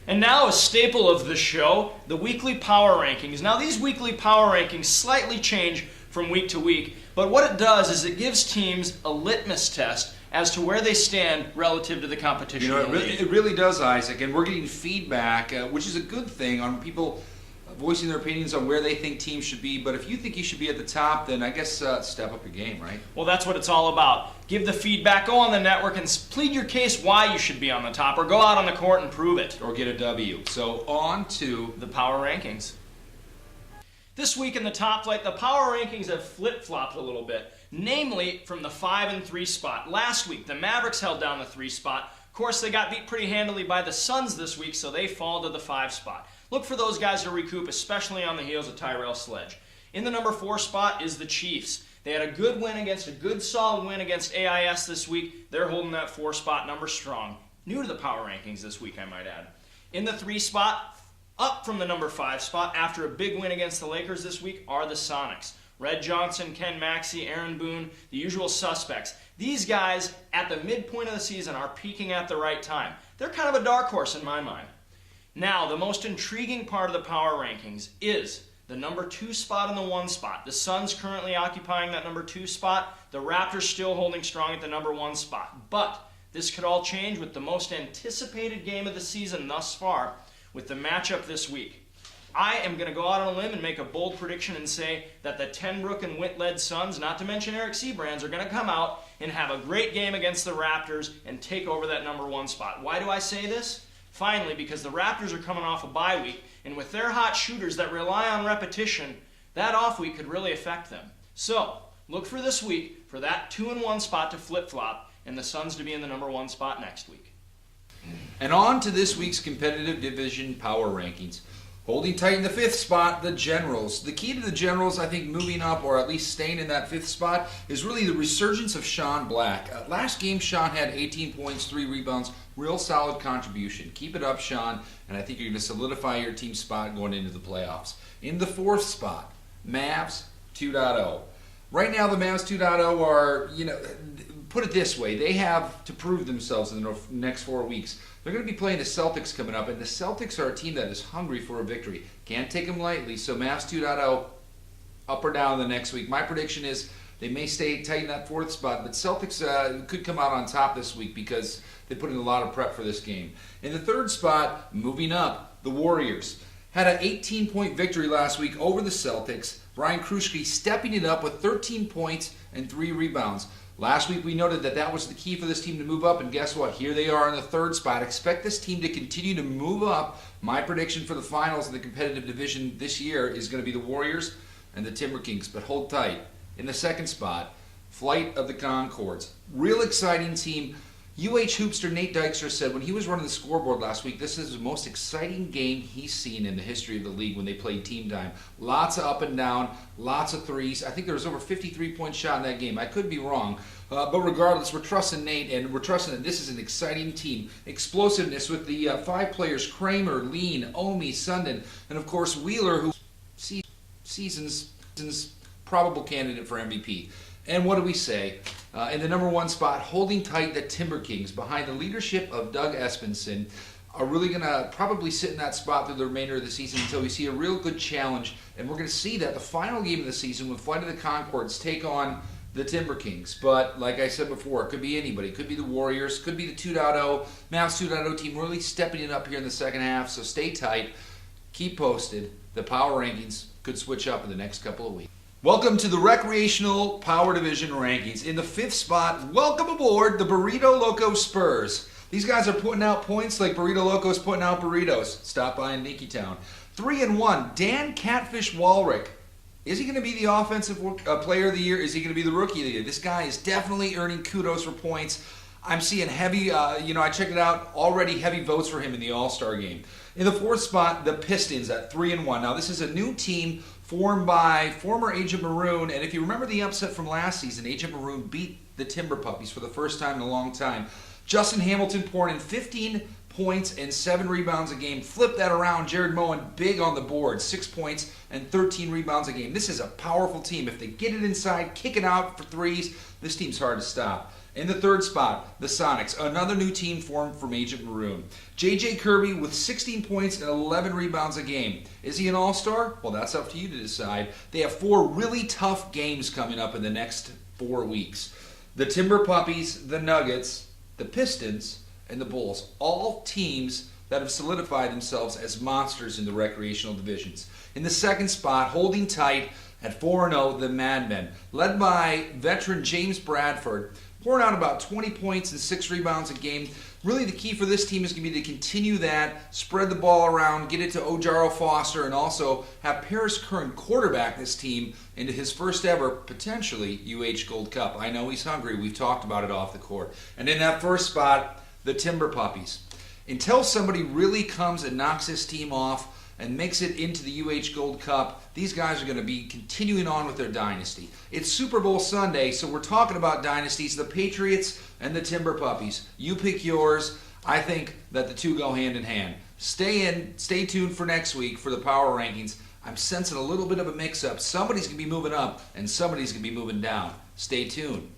And now a staple of the show, the weekly power rankings. Now these weekly power rankings slightly change from week to week, but what it does is it gives teams a litmus test as to where they stand relative to the competition. It really does, Isaac, and we're getting feedback, which is a good thing, on people voicing their opinions on where they think teams should be. But if you think you should be at the top, then I guess step up your game, right? Well, that's what it's all about. Give the feedback, go on the network, and plead your case why you should be on the top, or go out on the court and prove it. Or get a W. So on to the power rankings. This week in the top flight, the power rankings have flip-flopped a little bit, namely from the 5 and 3 spot. Last week, the Mavericks held down the 3 spot. Of course, they got beat pretty handily by the Suns this week, so they fall to the 5 spot. Look for those guys to recoup, especially on the heels of Tyrell Sledge. In the number 4 spot is the Chiefs. They had a good win against a good solid win against AIS this week. They're holding that 4 spot number strong. New to the power rankings this week, I might add. In the 3 spot, up from the number 5 spot after a big win against the Lakers this week, are the Sonics. Red Johnson, Ken Maxey, Aaron Boone, the usual suspects. These guys, at the midpoint of the season, are peaking at the right time. They're kind of a dark horse in my mind. Now, the most intriguing part of the power rankings is the number 2 spot and the 1 spot. The Suns currently occupying that number 2 spot. The Raptors still holding strong at the number 1 spot. But this could all change with the most anticipated game of the season thus far, with the matchup this week. I am going to go out on a limb and make a bold prediction and say that the Tenbrook and Witt-led Suns, not to mention Eric Seabrands, are going to come out and have a great game against the Raptors and take over that number 1 spot. Why do I say this? Finally, because the Raptors are coming off a bye week, and with their hot shooters that rely on repetition, that off week could really affect them. So, look for this week for that 2 and 1 spot to flip-flop and the Suns to be in the number 1 spot next week. And on to this week's competitive division power rankings. Holding tight in the 5th spot, the Generals. The key to the Generals, I think, moving up or at least staying in that 5th spot is really the resurgence of Sean Black. Last game, Sean had 18 points, 3 rebounds, real solid contribution. Keep it up, Sean, and I think you're going to solidify your team spot going into the playoffs. In the 4th spot, Mavs 2.0. Right now, the Mavs 2.0 are, put it this way, they have to prove themselves in the next 4 weeks. They're going to be playing the Celtics coming up, and the Celtics are a team that is hungry for a victory. Can't take them lightly, so Mavs 2.0, up or down the next week. My prediction is they may stay tight in that 4th spot, but Celtics could come out on top this week because they put in a lot of prep for this game. In the 3rd spot, moving up, the Warriors. Had an 18-point victory last week over the Celtics. Brian Kruschke stepping it up with 13 points and 3 rebounds. Last week we noted that was the key for this team to move up, and guess what? Here they are in the 3rd spot. Expect this team to continue to move up. My prediction for the finals of the competitive division this year is going to be the Warriors and the Timber Kings, but hold tight. In the 2nd spot, Flight of the Conchords. Real exciting team. UH hoopster Nate Dykstra said when he was running the scoreboard last week, this is the most exciting game he's seen in the history of the league when they played team time. Lots of up and down, lots of threes. I think there was over 53 points shot in that game. I could be wrong. But regardless, we're trusting Nate, and we're trusting that this is an exciting team. Explosiveness with the 5 players, Kramer, Lean, Omi, Sundin, and of course Wheeler, who season's probable candidate for MVP. And what do we say? In the number 1 spot, holding tight, the Timber Kings, behind the leadership of Doug Espenson, are really going to probably sit in that spot through the remainder of the season until we see a real good challenge. And we're going to see that the final game of the season when Flight of the Conchords take on the Timber Kings. But like I said before, it could be anybody. It could be the Warriors, could be the 2.0, Mavs 2.0 team really stepping it up here in the second half. So stay tight, keep posted. The power rankings could switch up in the next couple of weeks. Welcome to the Recreational Power Division Rankings. In the 5th spot, welcome aboard the Burrito Loco Spurs. These guys are putting out points like Burrito Loco's putting out burritos. Stop by in Dinky Town. 3 and 1, Dan Catfish Walrick. Is he going to be the offensive player of the year? Is he going to be the rookie of the year? This guy is definitely earning kudos for points. I'm seeing heavy, I checked it out, already heavy votes for him in the All-Star game. In the 4th spot, the Pistons at 3 and 1. Now this is a new team formed by former Agent Maroon, and if you remember the upset from last season, Agent Maroon beat the Timberpuppies for the first time in a long time. Justin Hamilton pouring in 15 points and 7 rebounds a game. Flip that around. Jared Moen big on the board, 6 points and 13 rebounds a game. This is a powerful team. If they get it inside, kick it out for threes, this team's hard to stop. In the third spot, the Sonics, another new team formed from Agent Maroon. J.J. Kirby with 16 points and 11 rebounds a game. Is he an all-star? Well, that's up to you to decide. They have 4 really tough games coming up in the next 4 weeks. The Timberpuppies, the Nuggets, the Pistons, and the Bulls. All teams that have solidified themselves as monsters in the recreational divisions. In the second spot, holding tight at 4-0, the Madmen, led by veteran James Bradford, pouring out about 20 points and 6 rebounds a game. Really the key for this team is going to be to continue that, spread the ball around, get it to Ojaro Foster, and also have Paris Curran quarterback this team into his first ever, potentially, UH Gold Cup. I know he's hungry. We've talked about it off the court. And in that first spot, the Timberpuppies. Until somebody really comes and knocks this team off and makes it into the UH Gold Cup, these guys are going to be continuing on with their dynasty. It's Super Bowl Sunday, so we're talking about dynasties, the Patriots and the Timberpuppies. You pick yours. I think that the two go hand in hand. Stay tuned for next week for the power rankings. I'm sensing a little bit of a mix-up. Somebody's going to be moving up and somebody's going to be moving down. Stay tuned.